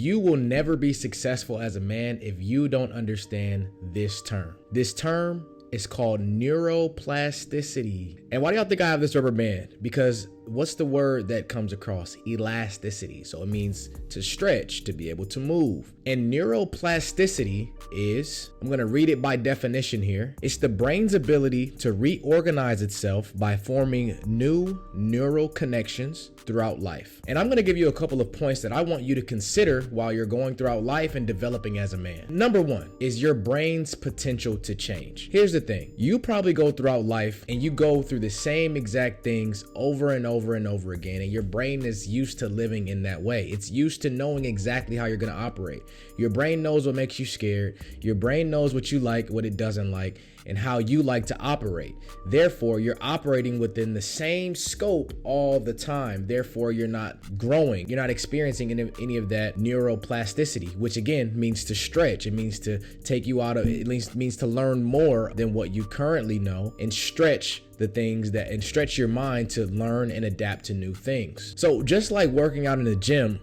you will never be successful as a man if you don't understand this term. This term is called neuroplasticity. And why do y'all think I have this rubber band? Because what's the word that comes across? Elasticity. So it means to stretch, to be able to move. And neuroplasticity is, I'm going to read it by definition here. It's the brain's ability to reorganize itself by forming new neural connections throughout life. And I'm going to give you a couple of points that I want you to consider while you're going throughout life and developing as a man. Number one is your brain's potential to change. Here's the thing. You probably go throughout life and you go through the same exact things over and over and over again. And your brain is used to living in that way. It's used to knowing exactly how you're going to operate. Your brain knows what makes you scared. Your brain knows what you like, what it doesn't like, and how you like to operate. Therefore, you're operating within the same scope all the time. Therefore, you're not growing. You're not experiencing any of that neuroplasticity, which again means to stretch. It means to take you out of, at least means to learn more than what you currently know and stretch the things that, and stretch your mind to learn and adapt to new things. So just like working out in the gym,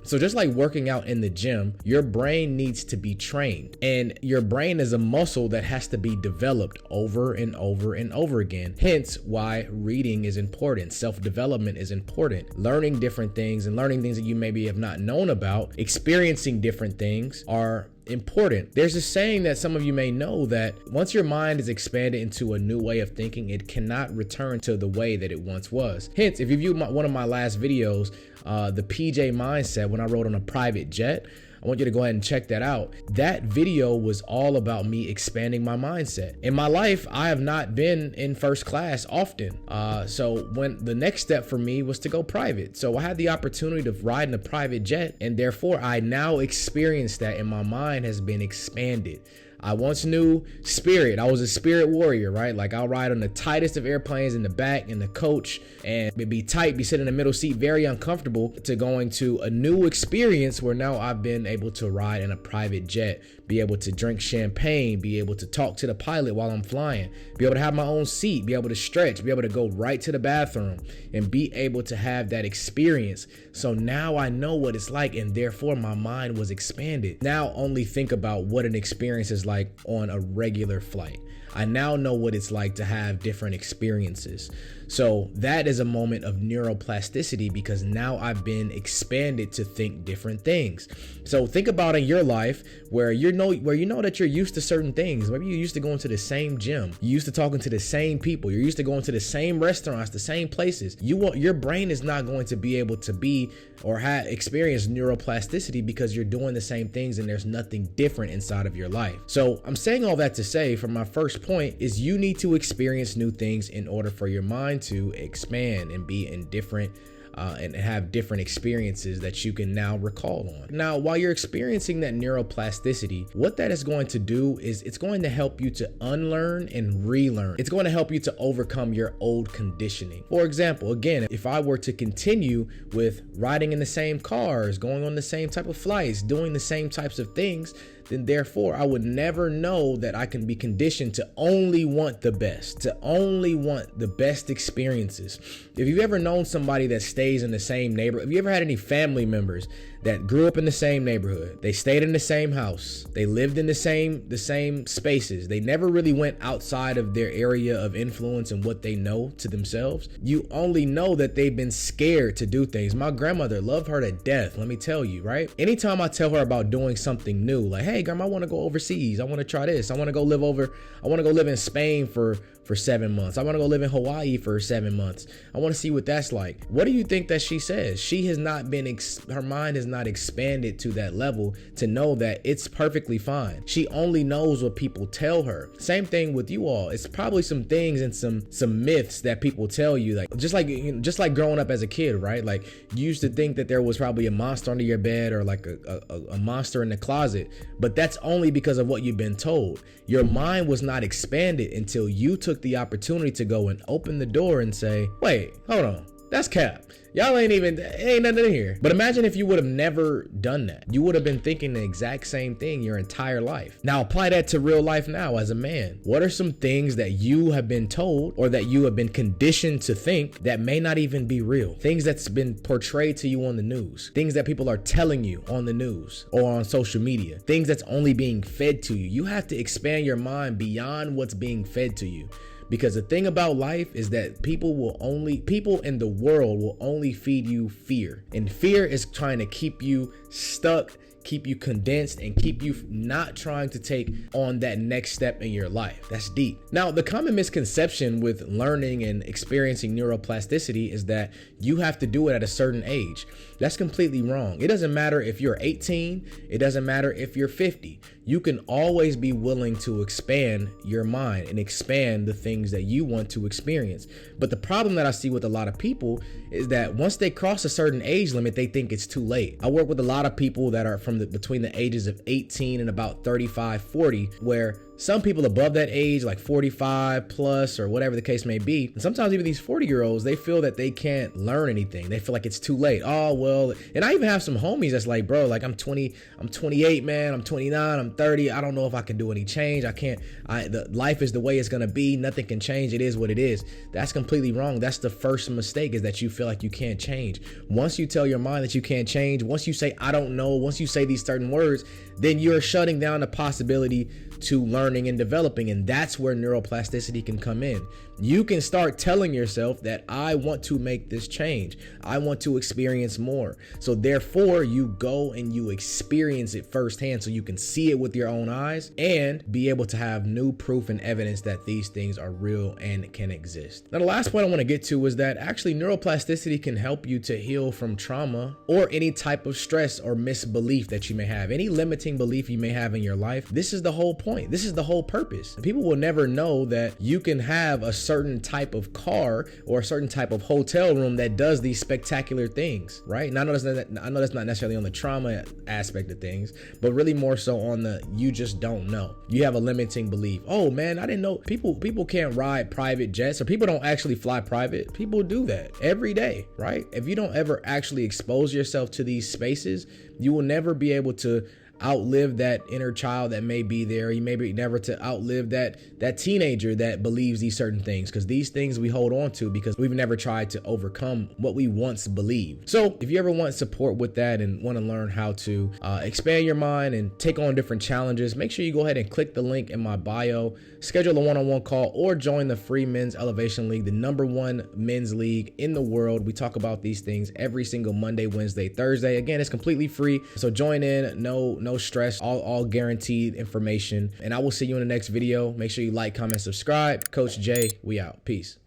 your brain needs to be trained, and your brain is a muscle that has to be developed over and over and over again. Hence why reading is important. Self-development is important. Learning different things and learning things that you maybe have not known about, experiencing different things are important. There's a saying that some of you may know that once your mind is expanded into a new way of thinking, it cannot return to the way that it once was. Hence, if you view one of my last videos, the PJ mindset, when I rode on a private jet, I want you to go ahead and check that out. That video was all about me expanding my mindset. In my life, I have not been in first class often. So when the next step for me was to go private. So I had the opportunity to ride in a private jet, and therefore I now experience that, and my mind has been expanded. I once knew Spirit. I was a Spirit warrior, right? Like I'll ride on the tightest of airplanes in the back in the coach, and it'd be tight, be sitting in the middle seat, very uncomfortable, to going to a new experience where now I've been able to ride in a private jet, be able to drink champagne, be able to talk to the pilot while I'm flying, be able to have my own seat, be able to stretch, be able to go right to the bathroom, and be able to have that experience. So now I know what it's like, and therefore my mind was expanded. Now only think about what an experience is like on a regular flight. I now know what it's like to have different experiences. So that is a moment of neuroplasticity, because now I've been expanded to think different things. So think about in your life where you know that you're used to certain things. Maybe you're used to going to the same gym. You're used to talking to the same people. You're used to going to the same restaurants, the same places. Your brain is not going to be able to be or experience neuroplasticity because you're doing the same things and there's nothing different inside of your life. So I'm saying all that to say, for my first point is, you need to experience new things in order for your mind to expand and be in different and have different experiences that you can now recall on. Now, while you're experiencing that neuroplasticity, what that is going to do is it's going to help you to unlearn and relearn. It's going to help you to overcome your old conditioning. For example, again, if I were to continue with riding in the same cars, going on the same type of flights, doing the same types of things, then therefore I would never know that I can be conditioned to only want the best, to only want the best experiences. If you've ever known somebody that stays in the same neighborhood, have you ever had any family members that grew up in the same neighborhood? They stayed in the same house. They lived in the same spaces. They never really went outside of their area of influence and what they know to themselves. You only know that they've been scared to do things. My grandmother loved her to death, let me tell you, right? Anytime I tell her about doing something new, like, hey, grandma, I want to go overseas. I want to try this. I want to go live in Spain for 7 months. I want to go live in Hawaii for 7 months. I want to see what that's like. What do you think that she says? She has not been, her mind has not expanded to that level to know that it's perfectly fine. She only knows what people tell her. Same thing with you all. It's probably some things and some myths that people tell you, like just like growing up as a kid, right? Like you used to think that there was probably a monster under your bed or like a monster in the closet, but that's only because of what you've been told. Your mind was not expanded until you took the opportunity to go and open the door and say, wait, hold on. That's cap. Y'all ain't nothing in here. But imagine if you would have never done that. You would have been thinking the exact same thing your entire life. Now apply that to real life now as a man. What are some things that you have been told or that you have been conditioned to think that may not even be real? Things that's been portrayed to you on the news. Things that people are telling you on the news or on social media. Things that's only being fed to you. You have to expand your mind beyond what's being fed to you. Because the thing about life is that people in the world will only feed you fear. And fear is trying to keep you stuck, keep you condensed, and keep you not trying to take on that next step in your life. That's deep. Now, the common misconception with learning and experiencing neuroplasticity is that you have to do it at a certain age. That's completely wrong. It doesn't matter if you're 18. It doesn't matter if you're 50. You can always be willing to expand your mind and expand the things that you want to experience. But the problem that I see with a lot of people is that once they cross a certain age limit, they think it's too late. I work with a lot of people that are between the ages of 18 and about 35, 40, where some people above that age, like 45 plus or whatever the case may be, and sometimes even these 40-year-olds, they feel that they can't learn anything. They feel like it's too late. Oh, well, and I even have some homies that's like, bro, like I'm 28, man, I'm 29, I'm 30. I don't know if I can do any change. The life is the way it's going to be. Nothing can change. It is what it is. That's completely wrong. That's the first mistake, is that you feel like you can't change. Once you tell your mind that you can't change, once you say, I don't know, once you say these certain words, then you're shutting down the possibility to learning and developing. And that's where neuroplasticity can come in. You can start telling yourself that I want to make this change. I want to experience more. So therefore you go and you experience it firsthand so you can see it with your own eyes and be able to have new proof and evidence that these things are real and can exist. Now, the last point I want to get to is that actually neuroplasticity can help you to heal from trauma or any type of stress or misbelief that you may have, any limiting belief you may have in your life. This is the whole point. This is the whole purpose. People will never know that you can have a certain type of car or a certain type of hotel room that does these spectacular things, right? And I know that's not necessarily on the trauma aspect of things, but really more so on the you just don't know. You have a limiting belief. Oh man, I didn't know people can't ride private jets, or people don't actually fly private. People do that every day, right? If you don't ever actually expose yourself to these spaces, you will never be able to outlive that inner child that may be there. You may be never to outlive that teenager that believes these certain things, because these things we hold on to because we've never tried to overcome what we once believed. So if you ever want support with that and want to learn how to expand your mind and take on different challenges, make sure you go ahead and click the link in my bio, schedule a one-on-one call, or join the free Men's Elevation League, the #1 men's league in the world. We talk about these things every single Monday, Wednesday, Thursday. Again, it's completely free. So join in, no stress, all guaranteed information. And I will see you in the next video. Make sure you like, comment, subscribe. Coach J, we out. Peace.